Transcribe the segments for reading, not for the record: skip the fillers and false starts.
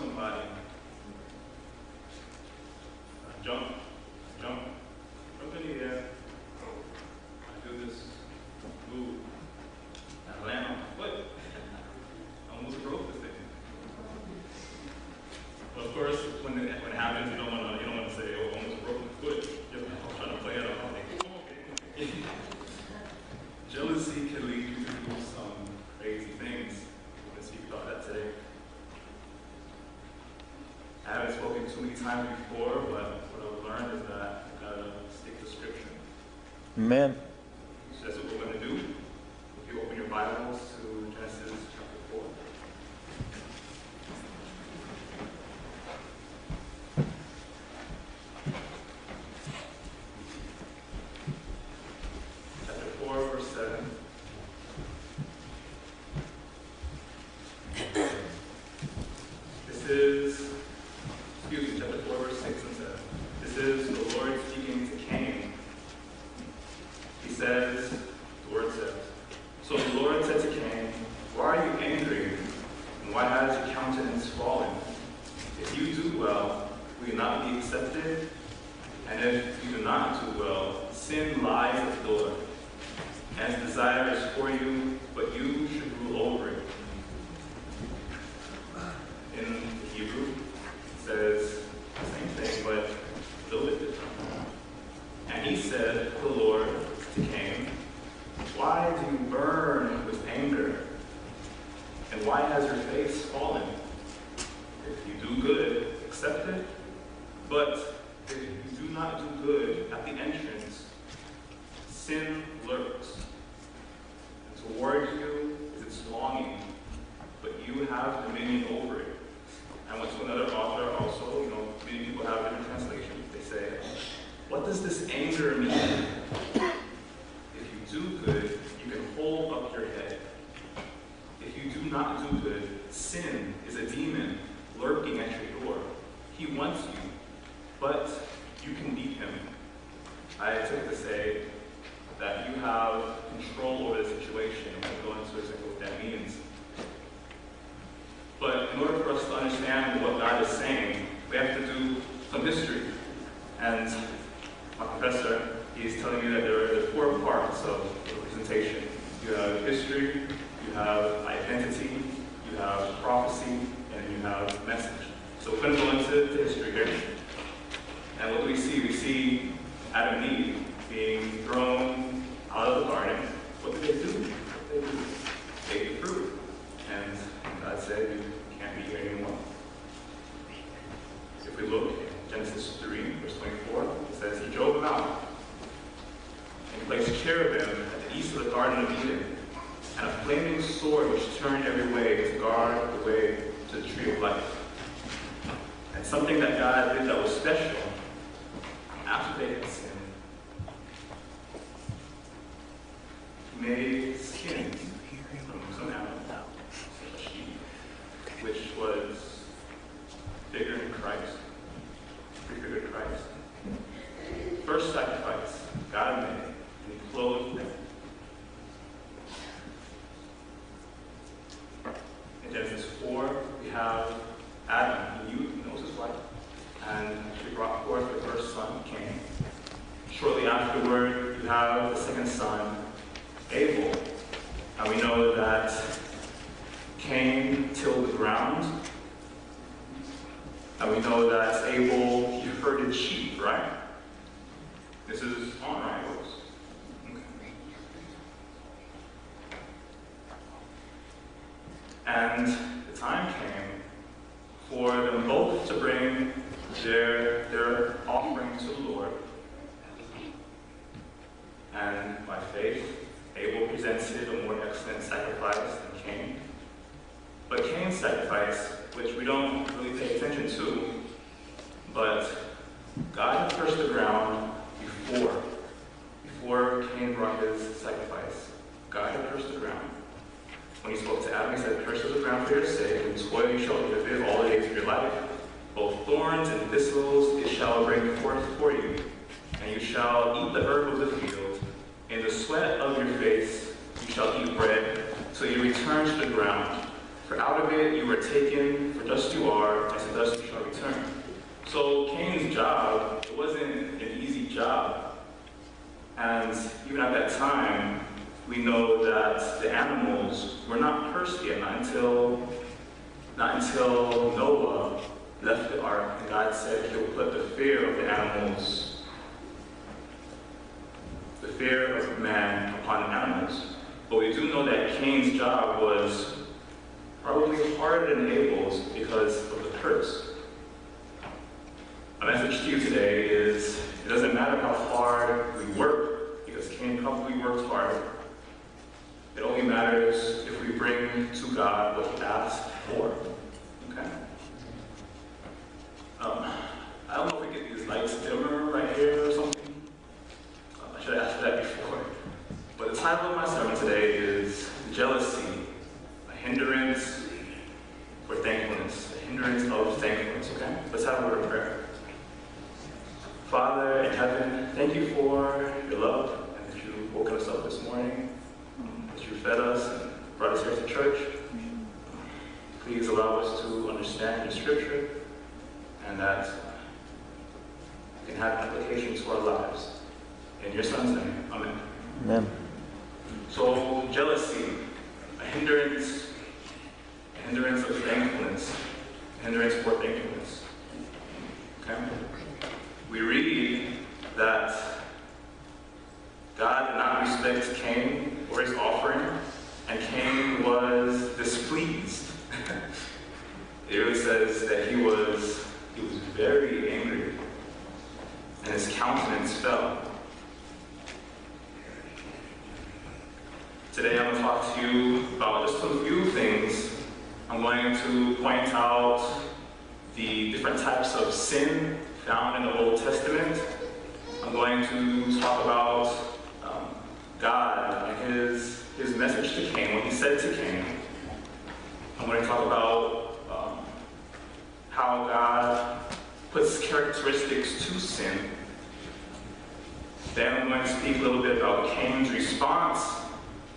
somebody, jump in the air. I do this move. I land on my foot. I almost broke the thing. But of course, when it happens, you don't want to say, "Oh, I almost broke my foot." I'm trying to play it off. Okay. Jealousy can lead you to do some crazy things. We're going to speak about that today. I haven't spoken too many times before, but what I've learned is that you gotta stick to Scripture. Amen. So that's what we're going to do. If you open your Bibles to Genesis chapter 4. Chapter 4, verse 7. This is, chapter 4, verse 6 and 7. This is the Lord speaking to Cain. He says, the word says, "So the Lord said to Cain, why are you angry, and why has your countenance fallen? If you do well, will you not be accepted? And if you do not do well, sin lies at the door, and its desire is for you, but you should rule over it." In Hebrew, it says the same thing, but a little bit different. "And he said, the Lord, to Cain, why do you burn with anger? And why has your face fallen? If you do good, accept it. But if you do not do good at the entrance, sin lurks. And toward you is its longing, but you have dominion over it." I went to another author also, many people have different translations. They say, what does this anger mean? If you do good, you can hold up your head. If you do not do good, sin is a demon lurking at your door. He wants you, but you can beat him. I took to say that you have control over the situation. I'm going to go into exactly what that means. But in order for us to understand what God is saying, we have to do some history. And my professor, he's telling me that there are 4 parts of the presentation. You have history, you have identity, you have prophecy, and you have message. So we're going to go into history here. And what do we see? We see Adam and Eve being thrown out of the garden. What did they do? They ate the fruit. And God said, you can't be here anymore. If we look at Genesis 3, verse 24, it says, he drove them out. And he placed cherubim at the east of the Garden of Eden, and a flaming sword which turned every way to guard the way to the tree of life. And something that God did that was special, after they had sinned, he made skins from some animal, a sheep, which was bigger than Christ, prefigured Christ. First sacrifice God made, and he clothed them. In Genesis 4, we have Adam. He knows his wife, and she brought forth the first son, Cain. Shortly afterward, you have the second son, Abel. And we know that Cain tilled the ground. And we know that Abel, he herded sheep, right? This is on, right? Okay. And the time came for them both to bring their offering to the Lord. And by faith, Abel presented a more excellent sacrifice than Cain. But Cain's sacrifice, which we don't really pay attention to, but God had cursed the ground before Cain brought his sacrifice. God had cursed the ground. When he spoke to Adam, he said, "Cursed is the ground for your sake, and toil you shall eat of it all the days of your life. Both thorns and thistles it shall bring forth for you, and you shall eat the herb of the field. In the sweat of your face you shall eat bread, till you return to the ground. For out of it you were taken, for dust you are, and bless we shall return. So Cain's job, it wasn't an easy job. And even at that time, we know that the animals were not cursed yet, not until Noah left the ark, and God said he would put the fear of the animals, the fear of man upon the animals. But we do know that Cain's job was probably harder than Abel's because of the curse. My message to you today is, it doesn't matter how hard we work, because Cain probably worked hard. It only matters if we bring to God what he asked for. Okay? I don't know if we get these lights dimmer right here or something. I should have asked for that before. But the title of my sermon today is Jealousy, a Hindrance for Thankfulness. A hindrance of thankfulness, okay? Let's have a word of prayer. Father in heaven, thank you for your love and that you woke us up this morning, that you fed us and brought us here to church. Please allow us to understand your scripture and that we can have application to our lives. In your son's name, amen. Amen. So, jealousy, a hindrance of thankfulness, a hindrance for thankfulness. Okay? We read that God did not respect Cain or his offering, and Cain was displeased. It really says that he was very angry, and his countenance fell. Today I'm going to talk to you about just a few things. I'm going to point out the different types of sin found in the Old Testament. I'm going to talk about God and his message to Cain, what he said to Cain. I'm going to talk about how God puts characteristics to sin. Then I'm going to speak a little bit about Cain's response.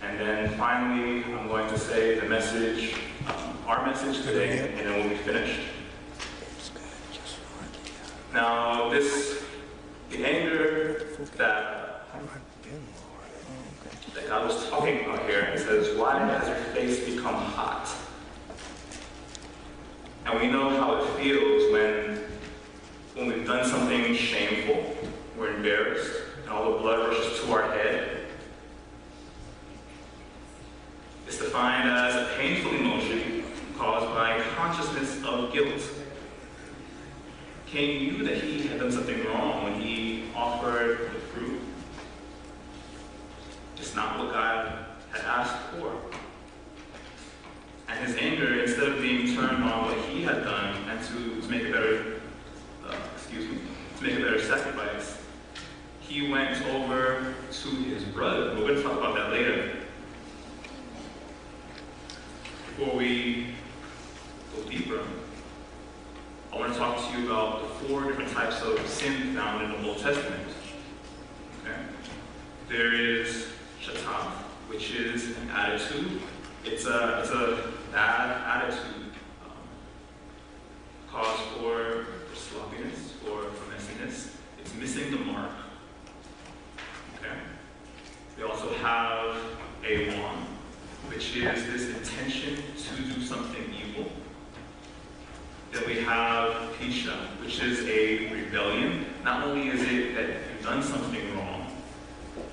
And then finally, I'm going to say the message, our message today, and then we'll be finished. Now, the anger that God was talking about here, it says, why has your face become hot? And we know how it feels when we've done something shameful, we're embarrassed, and all the blood rushes to our head. It's defined as a painful emotion caused by consciousness of guilt. Cain knew that he had done something wrong when he offered the fruit. It's not what God had asked for. And his anger, instead of being turned on what he had done and to make a better sacrifice, he went over to his brother. We're going to talk about that later. Before we go deeper, I want to talk to you about the 4 different types of sin found in the Old Testament. Okay? There is shataf, which is an attitude. It's a bad attitude, cause for sloppiness or for messiness. It's missing the mark. Okay? We also have awan, which is this intention to do something evil. Then we have pisha, which is a rebellion. Not only is it that you've done something wrong,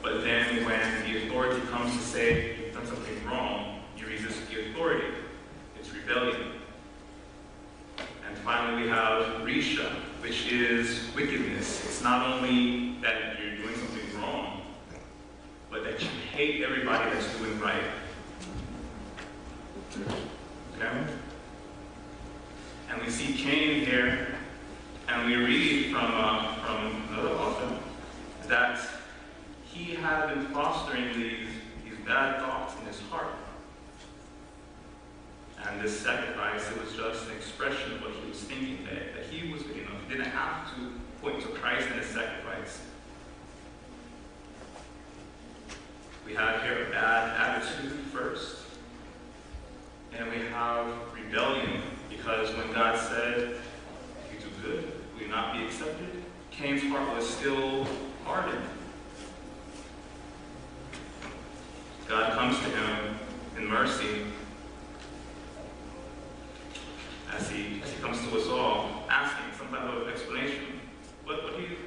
but then when the authority comes to say you've done something wrong, you resist the authority. It's rebellion. And finally we have risha, which is wickedness. It's not only that you're doing something wrong, but that you hate everybody that's doing right. Okay? And we see Cain here, and we read from another author that he had been fostering these bad thoughts in his heart. And this sacrifice, it was just an expression of what he was thinking, that he was good enough. He didn't have to point to Christ and his sacrifice. We have here a bad attitude first. And we have rebellion, because when God said good? Will you not be accepted? Cain's heart was still hardened. God comes to him in mercy as he comes to us all, asking some type of explanation.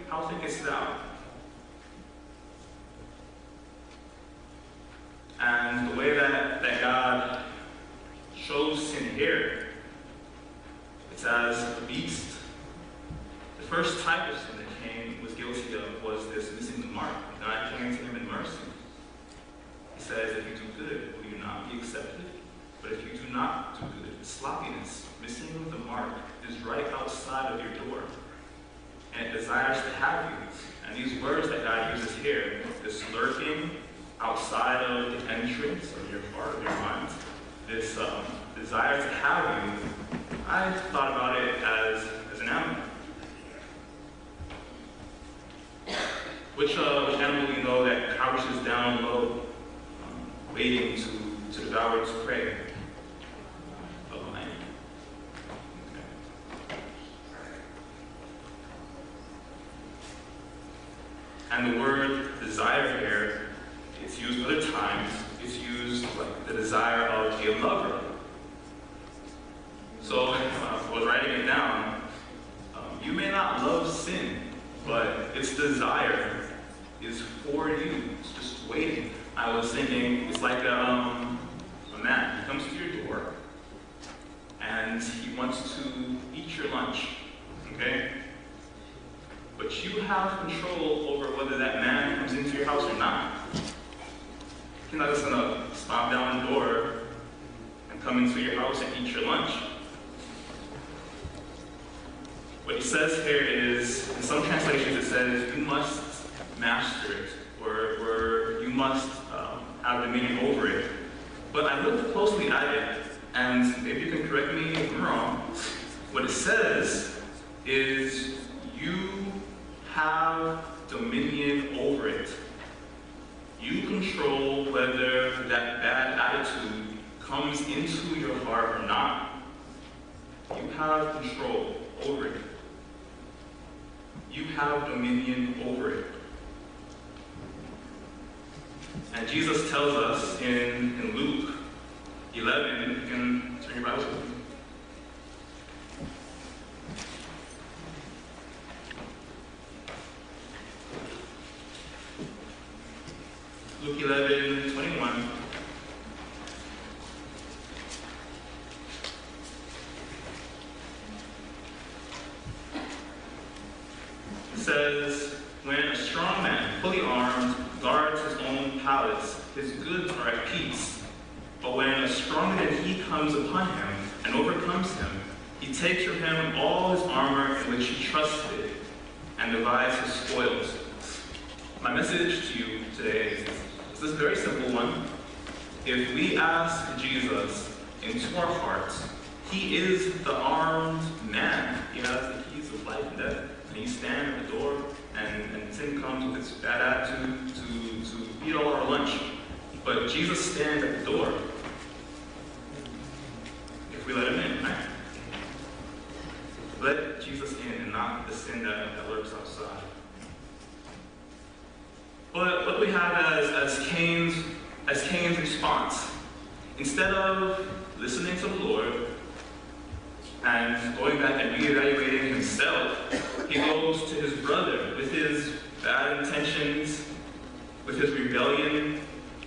How thinkest thou? And the way that God shows sin here, it's as a beast. The first type of sin that Cain was guilty of was this missing the mark. God came to him in mercy. He says, if you do good, will you not be accepted? But if you do not do good, sloppiness, missing the mark, is right outside of your door. And it desires to have you. And these words that God uses here, this lurking outside of the entrance of your heart, of your mind, this desire to have you, I thought about it as an animal. Which animal you know that crouches down low, waiting to devour its prey? A lion. Okay. And the word desire here, it's used other times. It's used like the desire of a lover. So I was writing it down. You may not love sin, but its desire is for you. It's just waiting. I was thinking it's like a man. He comes to your door and he wants to eat your lunch. Okay? But you have control over whether that man comes into your house or not. You're not just gonna stomp down the door and come into your house and eat your lunch. What he says here is, in some translations it says, you must master it, or you must have dominion over it. But I looked closely at it, and maybe you can correct me if I'm wrong. What it says is, you have dominion over it. You control whether that bad attitude comes into your heart or not. You have control over it. You have dominion over it. And Jesus tells us in Luke 11, you can turn your Bibles with me. Luke 11:21. It says, when a strong man, fully armed, guards his own palace, his goods are at peace. But when a stronger than he comes upon him and overcomes him, he takes from him all his armor in which he trusted and divides his spoils. My message to you today is this very simple one. If we ask Jesus into our hearts, he is the armed man. He has the keys of life and death. And he stands at the door, and sin comes with its bad attitude to eat all our lunch. But Jesus stands at the door. If we let him in, right? Let Jesus in and not the sin that lurks outside. But what do we have as Cain's response? Instead of listening to the Lord and going back and reevaluating himself, he goes to his brother with his bad intentions, with his rebellion,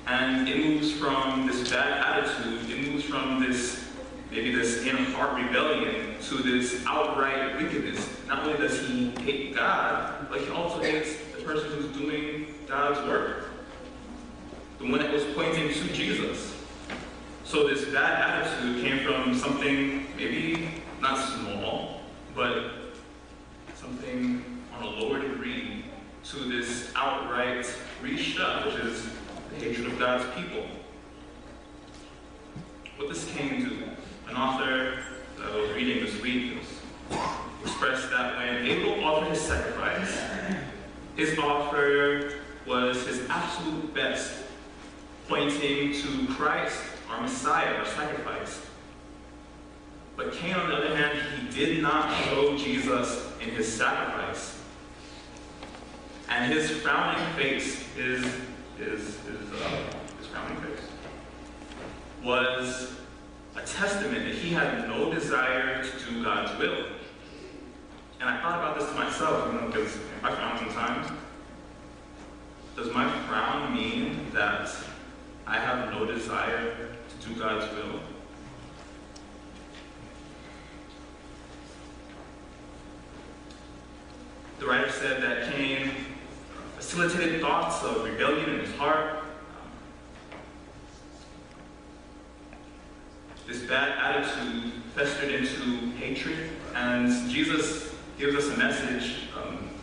and it moves from this bad attitude, it moves from this, maybe this in-heart rebellion to this outright wickedness. Not only does he hate God, but he also hates the person who's doing God's work, the one that was pointing to Jesus. So this bad attitude came from something maybe not small, but something on a lower degree, to this outright reached up, which is the hatred of God's people. What does Cain do? An author that I was reading this week expressed that when Abel offered his sacrifice, his offer was his absolute best, pointing to Christ, our Messiah, our sacrifice. But Cain, on the other hand, he did not show Jesus in his sacrifice. And his frowning face, his frowning face, was a testament that he had no desire to do God's will. And I thought about this to myself, because I frown sometimes. Does my frown mean that I have no desire to do God's will? The writer said that Cain facilitated thoughts of rebellion in his heart. This bad attitude festered into hatred, and Jesus gives us a message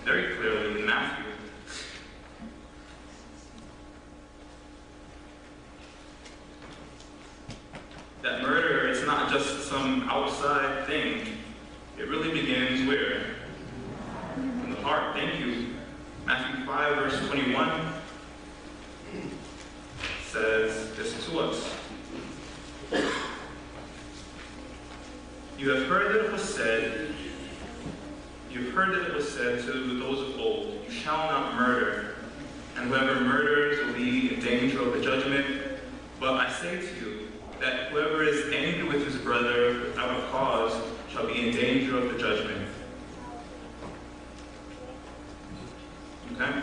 very clearly in Matthew. That murder is not just some outside thing. It really begins where? In the heart. Thank you. Matthew 5, verse 21 says this to us. You've heard that it was said to those of old, you shall not murder, and whoever murders will be in danger of the judgment. But I say to you that whoever is angry with his brother without a cause shall be in danger of the judgment. Okay?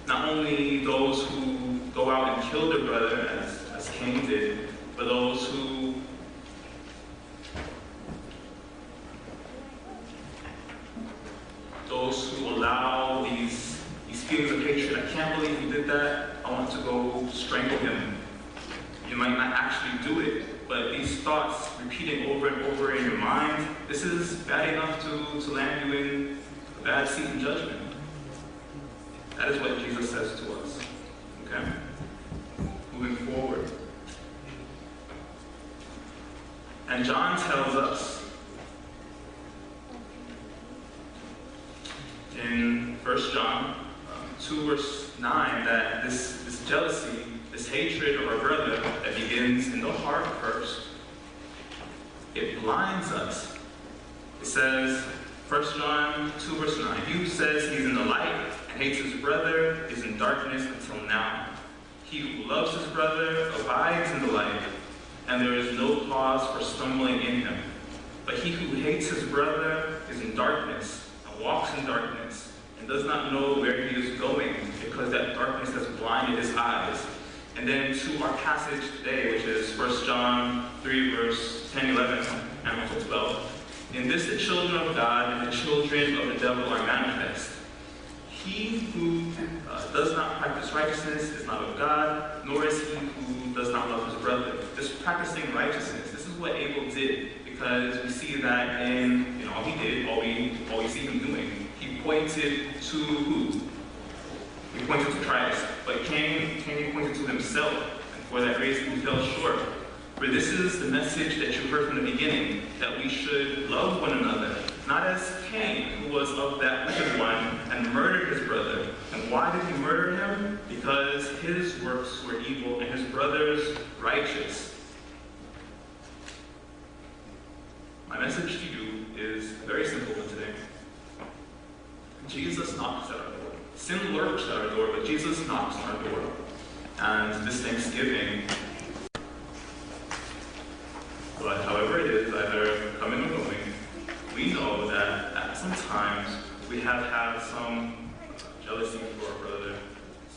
Not only those who go out and kill their brother, as Cain did, but those who allow these feelings of hatred. I can't believe he did that. I want to go strangle him. You might not actually do it, but these thoughts repeating over and over in your mind, this is bad enough to land you in a bad seat in judgment. That is what Jesus says to us. Okay? Moving forward. And John tells us in 1 John 2 verse 9 that this jealousy, this hatred of our brother that begins in the heart first, it blinds us. It says, 1 John 2 verse 9, he who says he's in the light and hates his brother is in darkness until now. He who loves his brother abides in the light, and there is no cause for stumbling in him. But he who hates his brother is in darkness, and walks in darkness, and does not know where he is going, because that darkness has blinded his eyes. And then to our passage today, which is 1 John 3, verse 10, 11, and also 12. In this the children of God and the children of the devil are manifest. He who does not practice righteousness is not of God, nor is he who does not love his brother. This practicing righteousness, this is what Abel did, because we see that in all he did, all we see him doing. He pointed to who? He pointed to Christ, but Cain pointed to himself, and for that reason he fell short. For this is the message that you heard from the beginning, that we should love one another, not as Cain, who was of that wicked one, and murdered his brother. And why did he murder him? Because his works were evil and his brother's righteous. My message to you is a very simple one today. Jesus knocks at our door. Sin lurks at our door, but Jesus knocks on our door. And this Thanksgiving, but however it is, either coming or going, we know that sometimes we have had some jealousy for our brother,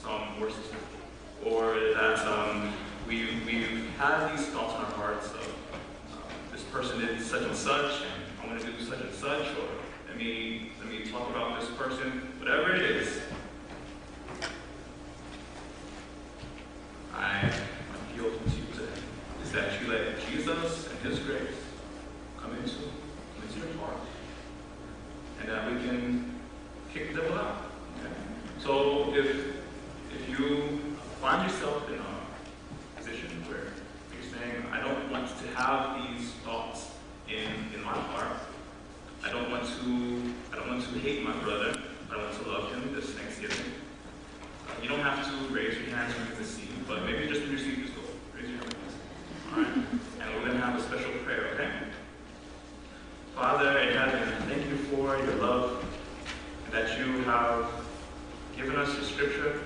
some worse, or that we've had these thoughts in our hearts of this person did such and such, and I'm going to do such and such, or let me talk about this person, whatever it is. I appeal to you today is that you let Jesus and his grace come into your heart, and that we can kick the devil out. Okay? So if you find yourself in a position where you're saying, I don't want to have these thoughts in my heart, I don't want to hate my brother, I don't want to love him this Thanksgiving, you don't have to raise your hands or that you have given us your scripture.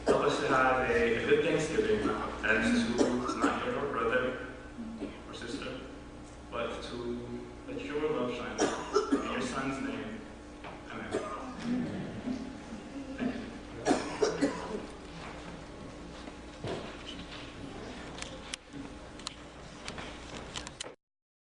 Help us to have a good Thanksgiving and to